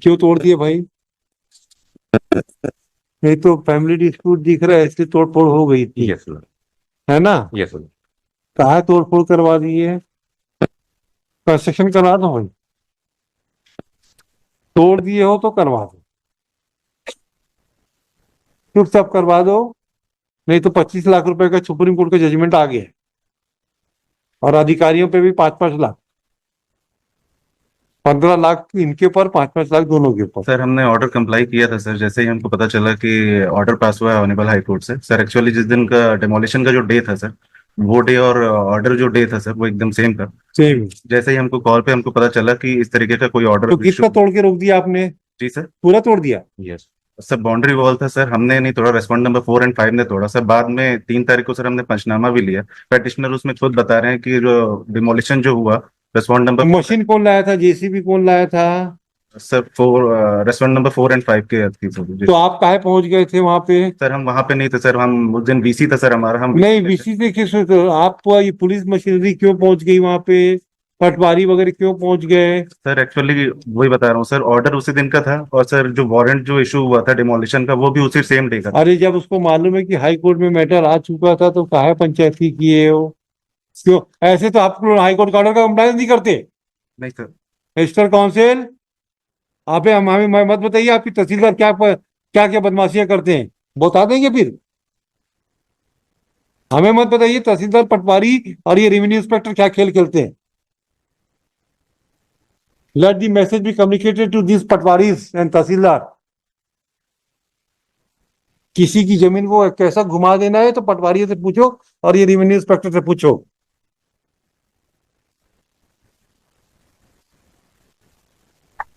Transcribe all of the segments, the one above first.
क्यों तोड़ दिए भाई? ये तो फैमिली डिस्प्यूट दिख रहा है, इसलिए तोड़ फोड़ हो गई थी, यस सर। है ना? Yes sir. कहाँ तोड़ फोड़ करवा दिए? कंस्ट्रक्शन करवा दो भाई, तोड़ दिए हो तो करवा दो, चुपचाप करवा दो। नहीं तो 25 लाख रुपए का सुप्रीम कोर्ट का जजमेंट आ गया है, और अधिकारियों पे भी 5-5 लाख, 15 लाख इनके ऊपर, 5-5 लाख दोनों के ऊपर। सर हमने ऑर्डर कंप्लाई किया था सर, जैसे ही हमको पता चला कि ऑर्डर पास हुआ है ऑनरेबल हाई कोर्ट से। सर एक्चुअली जिस दिन का डेमोलिशन का जो डे था सर, वो डे और ऑर्डर जो डे था सर वो एकदम सेम था। सेम। जैसे ही हमको कॉल पे हमको पता चला कि इस तरीके का कोई तो ऑर्डर किसका इशू। तोड़ के रोक दिया आपने? जी सर। पूरा तोड़ दिया? यस सर, बाउंड्री वॉल था सर, हमने नहीं तोड़ा, रेस्पॉन्ड नंबर 4 और 5 ने तोड़ा सर। बाद में 3 तारीख को सर हमने पंचनामा भी लिया। पेटिशनर उसमें खुद बता रहे हैं कि जो डिमोलिशन जो हुआ रेस्पॉन्ड नंबर मशीन कौन लाया था? जेसीबी कौन लाया था? सर 4 रेस्टोरेंट नंबर 4 और 5 के थी सर जी। तो आप काहे पहुंच गए थे वहां पे? सर हम वहां पे नहीं थे सर, हम उस दिन वीसी था सर हमारा, हम नहीं, VC थे। बीसी से किस, तो आप ये पुलिस मशीनरी क्यों पहुंच गई वहां पे? पटवारी वगैरह क्यों पहुंच गए? सर एक्चुअली वही बता रहा हूँ सर, ऑर्डर उसी दिन का था और सर जो वारंट जो इशू हुआ था डिमोलिशन का वो भी उसी सेम डे का था। अरे जब उसको मालूम है कि हाई कोर्ट में मैटर आ चुका था तो काहे पंचायती किए हो? क्यों? ऐसे तो आप लोग हाई कोर्ट का ऑर्डर का कंप्लायंस नहीं करते। नहीं सर। मिस्टर काउंसिल, आप हमें मत बताइए आपकी तहसीलदार क्या क्या क्या बदमाशियां करते हैं, बता देंगे फिर। हमें मत बताइए तहसीलदार, पटवारी और ये रेवेन्यू इंस्पेक्टर क्या खेल खेलते हैं। Let the message be communicated to this patwaris and tahsildar. किसी की जमीन को कैसा घुमा देना है तो पटवारी से पूछो और ये रेवेन्यू इंस्पेक्टर से पूछो।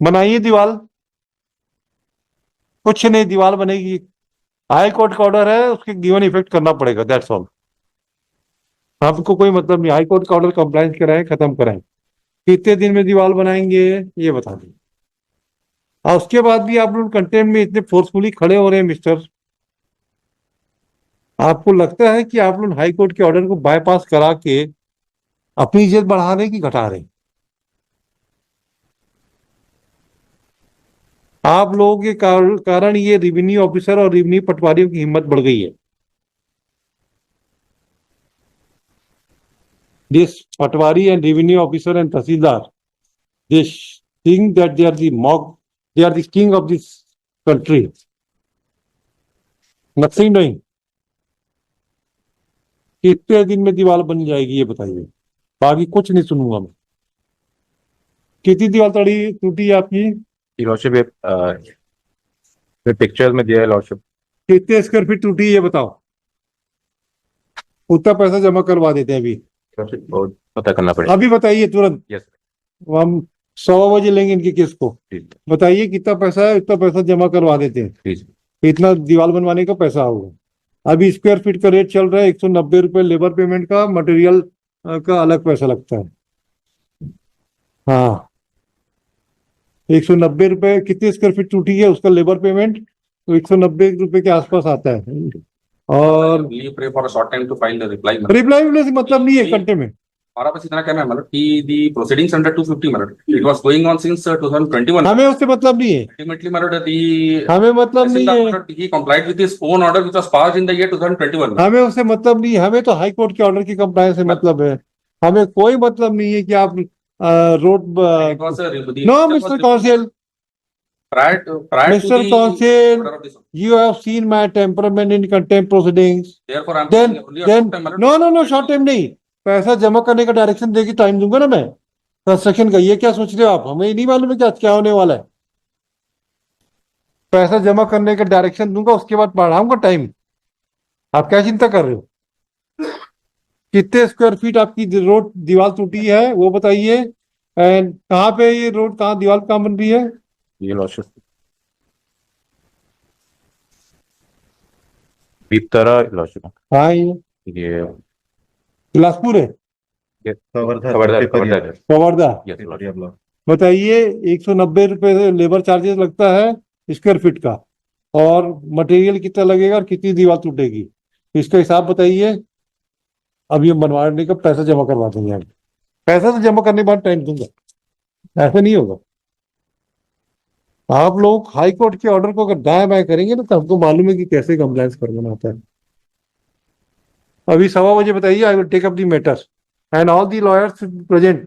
बनाइए दीवार, कुछ नहीं, दीवार बनेगी। हाई कोर्ट का ऑर्डर है, उसके गिवन इफेक्ट करना पड़ेगा, दैट्स ऑल। आपको कोई मतलब नहीं, हाई कोर्ट का ऑर्डर कंप्लाइंस कराएं, खत्म कराएं। कितने दिन में दीवार बनाएंगे ये बता दें। और उसके बाद भी आप लोग कंटेंट में इतने फोर्सफुली खड़े हो रहे हैं मिस्टर, आपको लगता है कि आप लोग हाई कोर्ट के ऑर्डर को बाईपास करा के अपनी इज्जत बढ़ा रहे हैं कि घटा रहे हैं? आप लोगों के कारण ये रेवेन्यू ऑफिसर और रेवेन्यू पटवारियों की हिम्मत बढ़ गई है। This Patwari and revenue officer and tehsildar, they think that they are the they are the king of this country. Nothing doing. कितने दिन में दीवार बन जाएगी ये बताइए, बाकी कुछ नहीं सुनूंगा मैं। कितनी दीवार टूटी है आपकी? लॉर्डशिप ये पिक्चर्स में दिया है लॉर्डशिप। कितने स्क्वायर फीट टूटी है ये बताओ, उतना पैसा जमा करवा देते हैं अभी। बहुत पता करना पड़ेगा। अभी बताइए तुरंत। यस। हम 100 बजे लेंगे इनके केस को। बताइए कितना पैसा है, उतना पैसा जमा करवा देते हैं। प्लीज। इतना दीवार बनवाने का पैसा होगा। अभी स्क्वायर फीट का रेट चल रहा है 190 रुपए लेबर पेमेंट का, मटेरियल का अलग पैसा लगता है। हाँ, 190 रुपए, कितने स्क्वायर फीट टूटी है उसका लेबर पेमेंट तो 190 रुपए के आसपास आता है। और रिप्लाई से मतलब नहीं है घंटे में। हमारा बस इतना कहना है मतलब कि दी प्रोसीडिंग्स अंडर 250 मतलब it was going on since 2021। हमें उससे मतलब नहीं है, अल्टीमेटली मतलब दी हमें मतलब नहीं है, he complied with his own order which was passed in the year 2021। हमें उससे मतलब नहीं है। हमें तो हाई कोर्ट के ऑर्डर की कंप्लायंस से मतलब है। हमें कोई मतलब नहीं है कि आप road. No mister counsel, Mr. Counsel, you have seen my temperament in contempt proceedings. Then, no, short time नहीं, पैसा जमा करने का डायरेक्शन देके टाइम दूंगा ना मैं कंस्ट्रक्शन का। ये क्या सोच रहे हो आप? हमें नहीं मालूम है कि आज क्या होने वाला है। पैसा जमा करने का डायरेक्शन दूंगा, उसके बाद बढ़ाऊंगा टाइम। आप क्या चिंता कर रहे हो? कितने स्क्वायर फीट आपकी रोड दीवार टूटी है वो बताइए, एंड कहाँ पे ये रोड, कहाँ दीवार कहाँ बन रही है? ये लॉर्डशिप बीतरा लॉर्डशिप। हाँ, ये बिलासपुर है, खबरदार। कवर्धा। Yes lordship. बताइए 190 रुपए लेबर चार्जेस लगता है स्क्वायर फीट का, और मटेरियल कितना लगेगा और कितनी दीवार टूटेगी, इसका हिसाब बताइए। अब ये बनवाने का पैसा जमा करवा देंगे। पैसा तो जमा करने के बाद टाइम दूंगा, ऐसा नहीं होगा। आप लोग हाई कोर्ट के ऑर्डर को अगर दाएं बाएं करेंगे ना तो हमको मालूम है कि कैसे कंप्लायंस करना होता है। अभी 1:15 बताइए, I will take up the matter and all the lawyers present.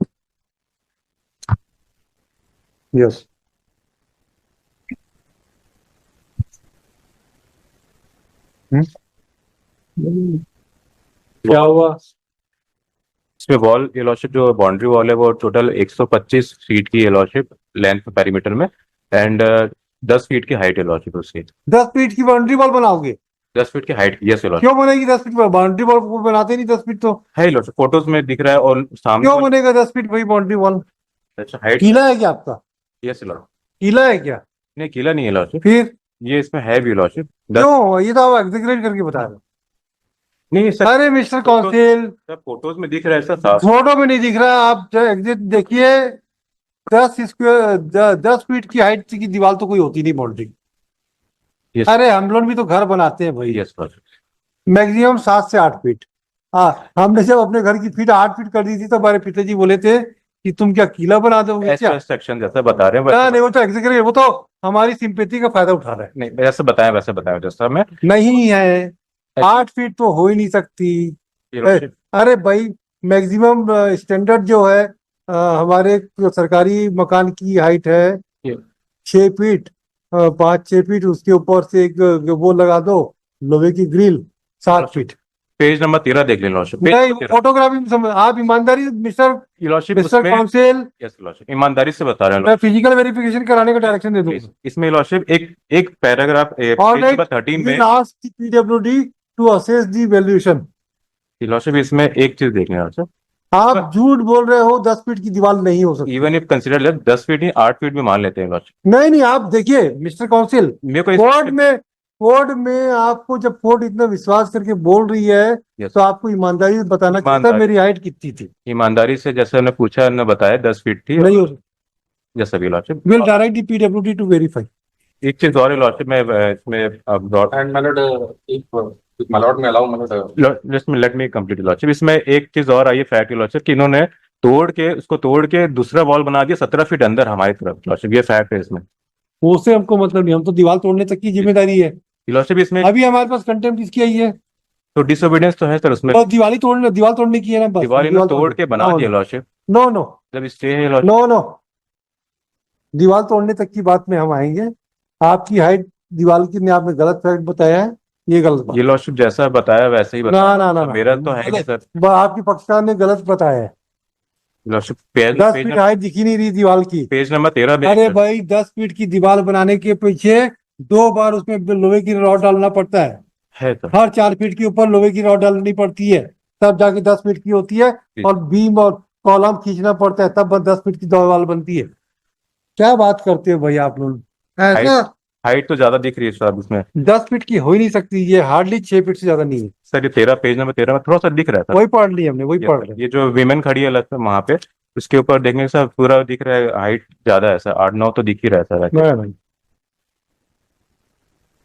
Yes. क्या हुआ? इसमें वॉल ये लॉर्डशिप जो बाउंड्री वॉल है वो टोटल 125 फीट की ये लॉर्डशिप लेंथ पेरीमीटर में, एंड 10 फीट की हाइट है लॉर्डशिप उसकी। 10 फीट की बाउंड्री वॉल बनाओगे? 10 फीट की हाइट, यस लॉर्डशिप। क्यों बनेगी 10 फीट? बाउंड्री वॉल को बनाते नहीं 10 फीट तो। है लॉर्डशिप, फोटोज में दिख रहा है और सामने क्यों बनेगा 10 फीट भाई बाउंड्री वॉल? अच्छा हाइट, किला है क्या आपका? Yes lordship. किला है क्या? नहीं किला नहीं है लॉर्डशिप, फिर ये इसमें है भी लॉर्डशिप। क्यों? ये तो आप एग्जीक्यूट करके बता रहे हो। नहीं सर, अरे मिस्टर कौंसिल, फोटोज में दिख रहा है सर साफ। फोटो में नहीं दिख रहा, आप जो एग्जिट देखिए। 10 फीट की हाइट की दीवार तो कोई होती नहीं बाउंड्री। यस अरे हम लोग भी तो घर बनाते हैं भाई, यस लॉर्डशिप। मैक्सिमम 7 से 8 फीट। हाँ, हमने जब अपने घर की फीट 8 फीट कर दी थी तो हमारे पिताजी बोले थे कि तुम क्या किला बना दोगे क्या? सेक्शन जैसा बता रहे हैं ना नहीं, वो तो एग्जीक्यूटिव, वो तो हमारी सिंपैथी का फायदा उठा रहा है। नहीं वैसे बताया वैसे बताया जैसा मैं। नहीं है, 8 फीट तो हो ही नहीं सकती। ये लॉर्डशिप, अरे भाई, मैक्सिमम स्टैंडर्ड जो है हमारे जो सरकारी मकान की हाइट है ये 6 फीट, 5-6 फीट, उसके ऊपर से एक वो लगा दो लोहे की ग्रिल, 7 फीट। पेज नंबर 13 देख लें लॉर्डशिप। नहीं, फोटोग्राफी में समझ, आप ईमानदारी मिस्टर लॉर्डशिप मिस्टर उसमें, काउंसिल, यस लॉर्डशिप, ईमानदारी से बता रहे हैं मैं फिजिकल वेरिफिकेशन कराने का डायरेक्शन दे प्लीज। दूंगा। इसमें लॉर्डशिप एक पैराग्राफ पेज Alright, नंबर 13 में ask the PWD to assess the valuation। Lordship इसमें एक चीज देख लें लॉर्डशिप, आप झूठ बोल रहे हो, 10 फीट की दीवार नहीं हो सकती। Even if consider let 10 feet ही 8 फीट भी मान लेते हैं लॉर्डशिप। नहीं नहीं, आप देखिए मिस्टर काउंसिल, मेरे को कोर्ट में आपको जब कोर्ट इतना विश्वास करके बोल रही है Yes. तो आपको ईमानदारी से बताना चाहिए था मेरी हाइट कितनी थी। ईमानदारी से जैसे हमने पूछा हमने बताया 10 फीट थी, नहीं हो सकती। जैसा भी lordship. Will direct the PWD to verify. एक चीज और है लॉर्डशिप में इसमें And my lord, if my lord may allow, my lord, just let me complete lordship. इसमें एक चीज और आई है फैक्ट लॉर्डशिप कि इन्होंने तोड़ के दूसरा वॉल बना दिया 17 फीट अंदर हमारी तरफ लॉर्डशिप, ये फैक्ट है इसमें। उससे हमको मतलब नहीं, हम तो दीवार तोड़ने तक की जिम्मेदारी है। लॉर्डशिप इसमें अभी हमारे पास कंटेम्प्ट किसकी आई है? तो डिसोबीडियंस तो है सर उसमें, तो दीवार तोड़ने की है ना, बस दीवार इन्होंने तोड़ के बना दिया लॉर्डशिप। नो नो जब स्टे है लॉर्डशिप, नो नो, दीवार तोड़ने तक की बात में हम आएंगे। आपकी हाइट दीवार की ने आपने गलत फैक्ट बताया है, ये गलत बात। ये लॉर्डशिप जैसा बताया वैसे ही ना बताया। ना ना ना, मेरा तो है कि सर आपकी पक्षकार ने गलत बताया है। लॉर्डशिप 10 फीट हाइट दिखी नहीं रही दीवार की। पेज नंबर 13 में अरे भाई, 10 फीट की दीवार बनाने के पीछे 2 बार उसमें लोहे की रॉड डालना पड़ता है तो हर 4 फीट के ऊपर लोहे की रॉड डालनी पड़ती है, तब जाके 10 फीट की होती है। और बीम और कॉलम खींचना पड़ता है, तब 10 फीट की दीवार बनती है। क्या बात करते हो भाई आप लोग? ऐसा हाइट तो ज्यादा दिख रही है सर उसमें। 10 फीट की हो ही नहीं सकती, ये हार्डली 6 फीट से ज्यादा नहीं है। सर ये 13 पेज नंबर 13 में थोड़ा सा दिख रहा है सर। वही पढ़ ली हमने, वही पढ़ रहे। ये जो विमेन खड़ी है लगता है वहां पे, उसके ऊपर देखने से पूरा दिख रहा है हाइट ज्यादा है सर, 8-9 तो दिख ही रहा है सर नहीं,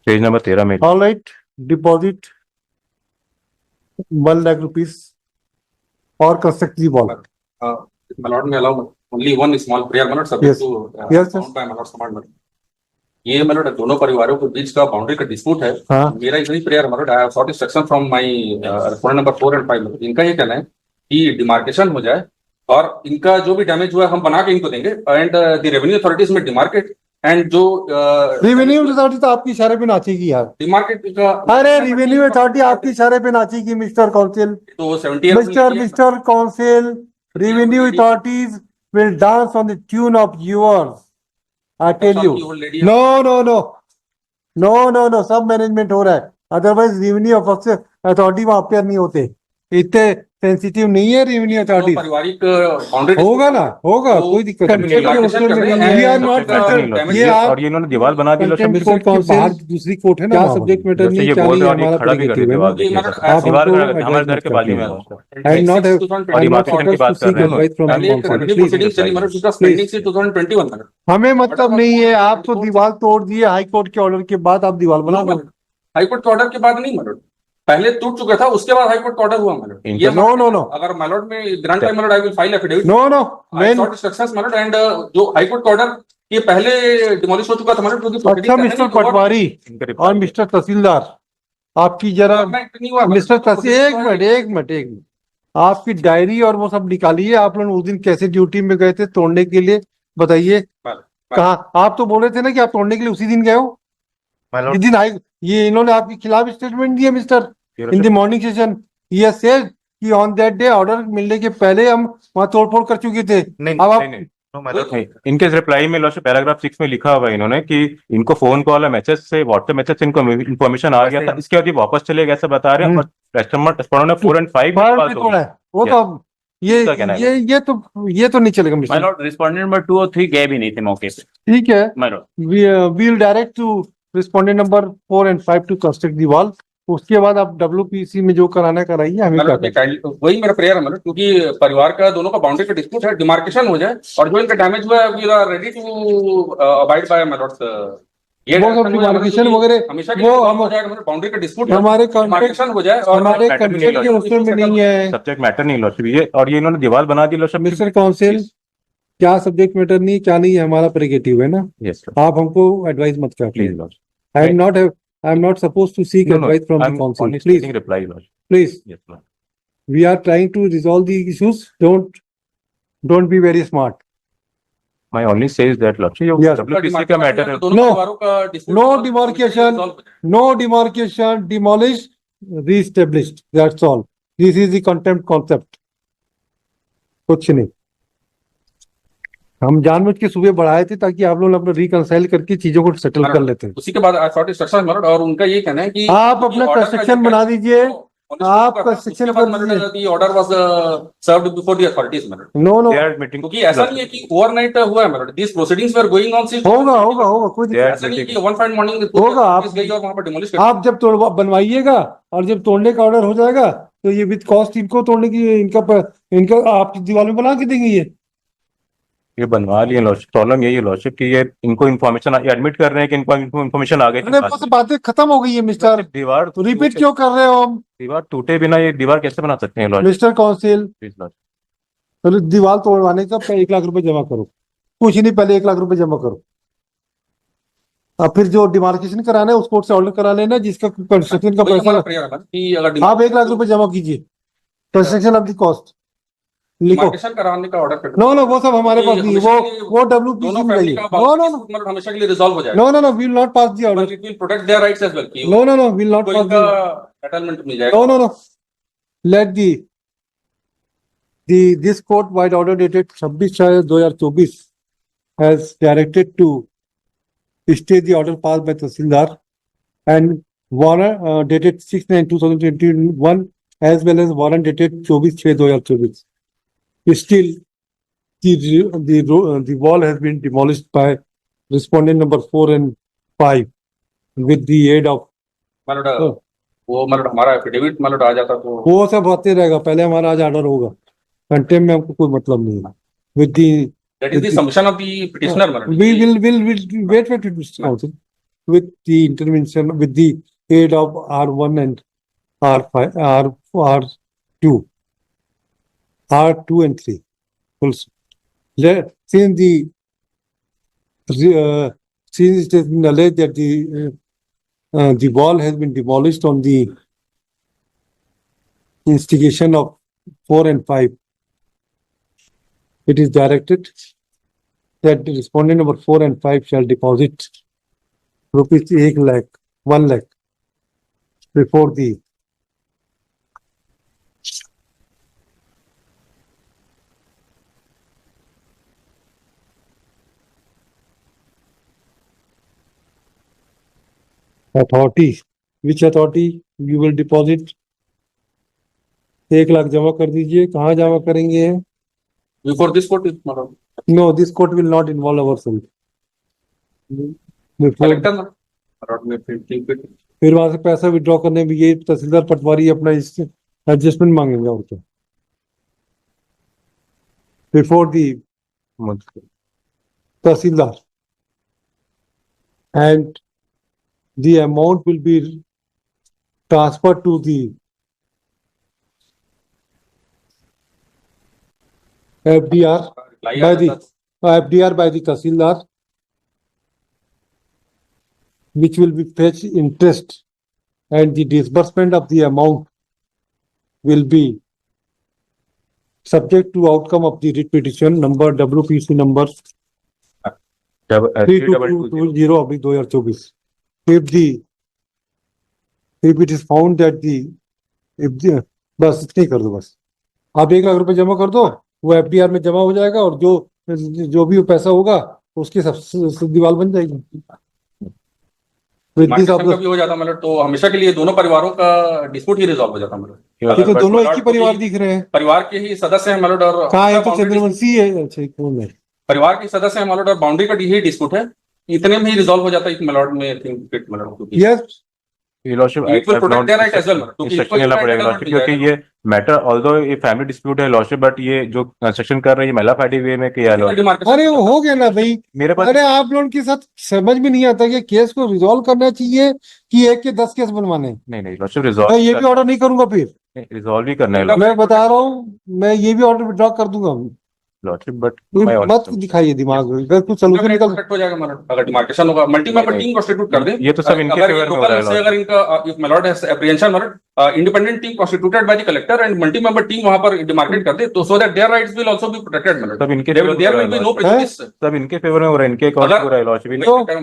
पेज नंबर 13 में। All right, deposit 1 lakh rupees और construct the wall. my lord may allow only one small prayer, my lord, subject Yes. to Yes, found by my lord's command, my lord. ये my lord दोनों परिवारों के बीच का boundary का dispute है। हाँ। मेरा इतनी prayer my lord, I have sought instruction from my respondent number 4 and 5, my lord. इनका ये कहना है कि डिमार्केशन हो जाए और इनका जो भी डैमेज हुआ है हम बना के इनको देंगे, एंड द रेवेन्यू अथॉरिटीज में डिमार्केट, एंड जो रेवेन्यू अथॉरिटी तो आपकी इशारे पे नाचेगी यार। डिमार्केट का अरे रेवेन्यू अथॉरिटी आपकी इशारे पे नाचेगी मिस्टर काउंसिल। तो 70 mister counsel, revenue authorities will dance on the tune of yours, I tell you. No no no no no no, सब मैनेजमेंट हो रहा है, अदरवाइज रेवेन्यू अथॉरिटी वहां पे नहीं होते, इतने सेंसिटिव नहीं है रेवेन्यू अथॉरिटी। पारिवारिक बाउंड्री होगा ना, होगा, कोई दिक्कत नहीं। We are not concerned। ये आप और ये इन्होंने दीवार बना दी लॉर्डशिप। कंटेम्प्ट कोर्ट के बाहर दूसरी कोर्ट है ना, क्या सब्जेक्ट मैटर जैसे नहीं, ये क्या बोल नहीं, रहे हैं और ये हमारा खड़ा भी कर prerogative है दीवार ना। देखिए सर। आप दीवार हमको हमारे घर के बाजू में है। I am not have- और डिमार्केशन की बात कर रहे हैं। पहले एक रेवेन्यू प्रोसीडिंग चली मतलब जिसका स्पेंडिंग से 2021 में। हमें मतलब नहीं है, आप तो दीवार तोड़ दिए हाई कोर्ट के ऑर्डर के बाद, आप दीवार बना दो। हाईकोर्ट के ऑर्डर के बाद नहीं मलोड, पहले टूट चुका था उसके बाद हाईकोर्ट का ऑर्डर हुआ मलोड। ये नो नो नो अगर मलोड में grant by my lord I will file affidavit. No no, I sought instructions my lord, and जो हाईकोर्ट का ऑर्डर ये पहले डिमोलिश हो चुका था हमारे अच्छा मिस्टर पटवारी और मिस्टर तहसीलदार, आपकी जरा मिस्टर तहसील एक मिनट आपकी डायरी और वो सब निकालिए। आप लोग उस दिन कैसे ड्यूटी में गए थे तोड़ने के लिए, बताइए कहाँ? आप तो बोल रहे थे ना कि आप तोड़ने के लिए उसी दिन गए हो, My lord, जिस दिन आई ये इन्होंने आपके खिलाफ स्टेटमेंट दिया mister in the morning session. ये सेड कि ऑन दैट डे ऑर्डर मिलने के पहले हम वहां तोड़फोड़ कर चुके थे। नहीं अब आप नहीं, no, my lord. नहीं, इनके रिप्लाई में लॉर्डशिप पैराग्राफ 6 में लिखा हुआ है इन्होंने कि इनको फोन कॉल या मैसेज से व्हाट्सएप मैसेज से इनको इन्फॉर्मेशन आ गया था, इसके बाद ये वापस चले गए ऐसा बता रहे हैं। और रेस्टोरेंट ने 4 and 5 बाहर पे तोड़ा है वो तो अब इसका कहना है ये तो नहीं चलेगा my mister. Lord respondent number 2 और 3 गए भी नहीं थे मौके पे ठीक है, my Lord. we will direct to respondent number 4 and 5 to construct the wall। उसके बाद आप WPC में जो कराना कराइए, हमें क्या करना। वही मेरा प्रेयर है मतलब, क्योंकि परिवार का दोनों का बाउंड्री का डिस्प्यूट है, डिमार्केशन हो जाए और जो इनका डैमेज हुआ है we are ready to abide by my lord. ये वो सब डिमार्केशन वगैरह हमेशा के वो लिए हम हो जाएगा मतलब, बाउंड्री का डिस्प्यूट हमारे कॉन्ट्रैक्ट डिमार्केशन हो जाए और हमारे matter नहीं कॉन्ट्रैक्ट के है, उसमें में नहीं है सब्जेक्ट मैटर नहीं लॉर्डशिप ये, और ये इन्होंने दीवार बना दी लॉर्डशिप। Mister council. क्या सब्जेक्ट मैटर नहीं क्या नहीं है, हमारा प्रेरोगेटिव है ना। यस आप हमको एडवाइस मत प्लीज करिए। Lordship. I am not suppose to seek advice from the counsel. Please reply lordship. Please yes lord. we are trying to resolve the issues. Don't be very smart. My only says that lordship ये Yes. WPC का matter है। दोनों No. परिवारों का dispute No resolve- demarcation. resolve- No demarcation, demolished, re-established. That's all. This is the contempt concept. कुछ नहीं, हम जानबूझ के सुबह बढ़ाए थे ताकि आप लोग अपना रिकंसाइल करके चीजों को सेटल कर लेते हैं। उसी के बाद इंस्ट्रक्शन और उनका ये कहना है कि आप अपना order का कंस्ट्रक्शन जो बना दीजिए। आप उसके कंस्ट्रक्शन बाद कर दीजिए। the order was served before the authorities मतलब, no no They are meeting. क्योंकि ऐसा नहीं है कि ओवरनाइट हुआ है मतलब, these proceedings were going on since होगा होगा होगा कोई They दिक्कत are ऐसा नहीं कि meeting. one fine morning होगा, आप- गई और वहां पर demolish कर आप जब तोड़ बनवाइएगा और जब तोड़ने का ऑर्डर हो जाएगा तो ये विद कॉस्ट इनको तोड़ने की इनका आप दीवार में बना के देंगे। ये बनवा लिए लॉर्डशिप। प्रॉब्लम यही है लॉर्डशिप कि ये इनको इन्फॉर्मेशन एडमिट कर रहे हैं कि इनको इन्फॉर्मेशन आ गई अरे वो सब बातें खत्म हो गई है मिस्टर। दीवार तो रिपीट क्यों कर रहे हो? दीवार टूटे बिना ये दीवार कैसे बना सकते हैं lordship? Mister council, please lordship. तो दीवार तोड़वाने का 1 लाख रुपए जमा करो। कुछ नहीं, पहले 1 लाख रुपए जमा करो। अब फिर जो डिमार्केशन कराना है उस कोर्ट से ऑर्डर करा लेना, जिसका कंस्ट्रक्शन का वही पैसा हमारा prayer है मतलब कि अगर आप 1 लाख रुपए जमा कीजिए। कंस्ट्रक्शन ऑफ द कॉस्ट लिखो। demarcation कराने का ऑर्डर कर नो नो वो सब हमारे पास नहीं है, वो WPC दोनों में फैमिली जाइए। का नो नो नो मतलब हमेशा के लिए रिजॉल्व हो जाएगा, no no no will not pass the order. It will protect their rights as well कि no no no will not कोई पास इनका द सेटलमेंट मिल जाएगा। No, no, no. Let this court by order dated 26/2024 has directed to stay the order passed by Tahsildar and warrant dated 6/9/2021 as well as warrant dated 24/6/2024. Still, the wall has been demolished by respondent number 4 and 5 with the aid of मतलब वो मतलब हमारा affidavit मतलब आ जाता तो वो सब होते रहेगा। पहले हमारा आज ऑर्डर होगा, कंटेम्प्ट में हमको कोई मतलब नहीं है। With the that is the submission of the petitioner मतलब we will wait Mr. Counsel, with the intervention with the aid of R1 and R5 R2 and 3 also. Since it has been alleged that the wall has been demolished on the instigation of 4 and 5, it is directed that the respondent number 4 and 5 shall deposit rupees 1 lakh before the authority. Which authority you will deposit? 1 lakh जमा कर दीजिए। कहाँ जमा करेंगे? Before this court मतलब No, this court will not involve ourselves. Before- collector ना road में फिर फिर वहां से पैसा विड्रॉ करने में ये तहसीलदार पटवारी अपना एडजस्टमेंट मांगेंगे और क्या। Before the tehsildar and the amount will be transferred to the FDR by the FDR by the Tahsildar which will be fetch interest and the disbursement of the amount will be subject to outcome of the writ petition number WPC number 3220/2024. If it is found that बस इतने कर दो बस, आप 1 लाख रुपए जमा कर दो, वो FDR में जमा हो जाएगा और जो भी पैसा होगा उसकी सब दीवार बन जाएगी। डिमार्केशन का भी हो जाता मतलब, तो हमेशा के लिए दोनों परिवारों का डिस्प्यूट ही रिजॉल्व हो जाता मतलब। ये तो दोनों एक ही परिवार दिख रहे हैं। परिवार के ही सदस्य हैं मतलब, और कहाँ है तो चंद्रवंशी है, अच्छा कौन है? परिवार के सदस्य हैं मतलब, और बाउंड्री का ही डिस्प्यूट है, इतने में ही रिजॉल्व हो जाता है मलॉट में। आई थिंक इट मतलब yes Your Lordship, It will protect their right as well, क्योंकि इंस्ट्रक्शन लेना पड़ेगा Lordship, क्योंकि ये मैटर ऑल्दो ये फैमिली डिस्प्यूट है Lordship, बट ये जो कंस्ट्रक्शन कर रही है महिला पार्टी वे में किया है Lordship। अरे वो हो गया ना भाई, मेरे पास अरे आप लोगों के साथ समझ में नहीं आता कि केस को रिजॉल्व करना चाहिए कि 1 के 10 केस बनवाने। नहीं Lordship, मैं ये भी ऑर्डर नहीं करूंगा, फिर रिजॉल्व ही करना है मैं बता रहा हूँ, मैं ये भी ऑर्डर विड्रॉ कर दूंगा। Lordship, बट मत दिखाइए दिमाग में, अगर कुछ सोल्यूशन निकल प्रोटेक्ट हो जाएगा मतलब, अगर डिमार्केशन होगा मल्टी मेंबर टीम कॉन्स्टिट्यूट कर दे। ये तो सब इनके अगर फेवर में हो local रहा है से अगर इनका इफ मलॉट हैज एप्रीहेंशन मतलब independent team constituted by the collector and multi member team वहां पर डिमार्केट कर दे, तो so that their rights will also be protected मतलब, सब इनके there will be no prejudice. सब इनके फेवर में हो रहा है, इनके अकॉर्डिंग हो रहा है Lordship।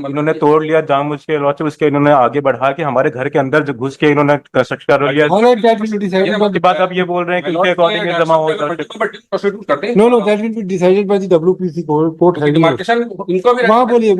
इन्होंने तोड़ लिया जानबूझ के Lordship, उसके इन्होंने आगे बढ़ा के हमारे घर के अंदर जो घुस के इन्होंने कंस्ट्रक्शन कर लिया। उसके बाद अब ये बोल रहे हैं कि उनके अकॉर्डिंग जमा हो कॉन्स्टिट्यूट करते हैं। Know that will be decided by the WPC court. Demarcation इनको भी वहां बोलिए।